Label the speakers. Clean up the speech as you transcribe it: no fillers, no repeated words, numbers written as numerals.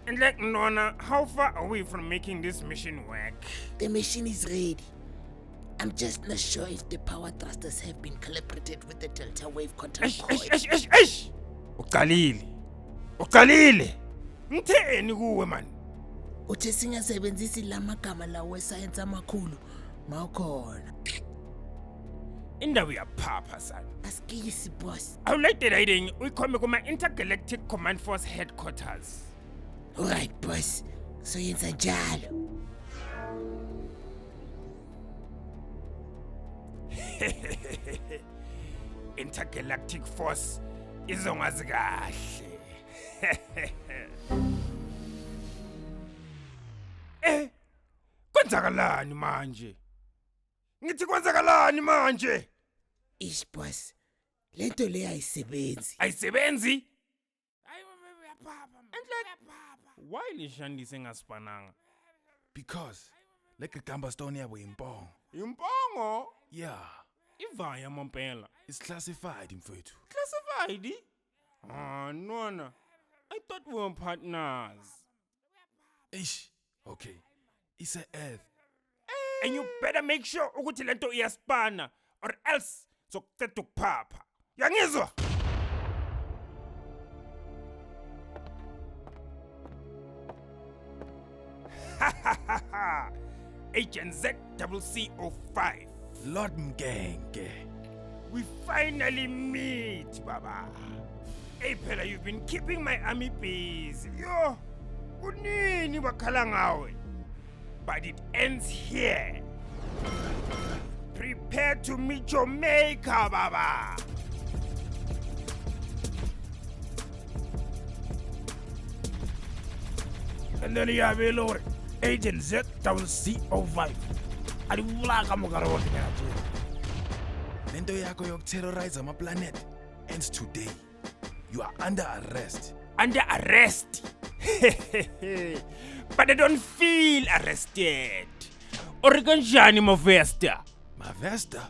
Speaker 1: And like Nona, how far are we from making this mission work?
Speaker 2: The machine is ready. I'm just not sure if the power thrusters have been calibrated with the delta wave control coil.
Speaker 1: Eish! Uqalile! Ngitheni kuwe man?
Speaker 2: Uthe singasebenzisi lamagama lawo eScience amakhulu mawukhona.
Speaker 1: Indawo yaphapha sana.
Speaker 2: Asikisi boss.
Speaker 1: Awulayitela yini uyikhome kuma Intergalactic Command Force Headquarters.
Speaker 2: Alright boss. So yenza njalo.
Speaker 1: Intergalactic Force izongazi kahle. Kwenzakalani manje? Ngithi kwenzakalani manje?
Speaker 2: Ish boss. Lento le ayisebenzi.
Speaker 1: Ayisebenzi? Why lishandise ngasipananga?
Speaker 3: Because like a gamba stone yabo impongo.
Speaker 1: Impongo?
Speaker 3: Yeah,
Speaker 1: Ivaya mampela.
Speaker 3: it's classified mfethu.
Speaker 1: Classified? Nona. I thought we were partners.
Speaker 3: Ish, okay. It's a earth.
Speaker 1: And you better make sure ukuthi lento iyaspana or else sokuqeda ukuphapha. Yangizwa? Agent Z-C-C-05.
Speaker 3: Lord Mgenge.
Speaker 1: We finally meet, Baba. Hey, Pella, you've been keeping my army busy. Yo, kunini bakhala ngawe. But it ends here. Prepare to meet your maker, Baba.
Speaker 4: And then you have a Lord, Agent Z-C-C-05. Alivulaka mukaroti ngathi.
Speaker 3: Lento yakho yokuterrorize ama planet ends today. You are under arrest.
Speaker 1: Under arrest. But I don't feel arrested. Or kanjani Mavesta?
Speaker 3: Mavesta?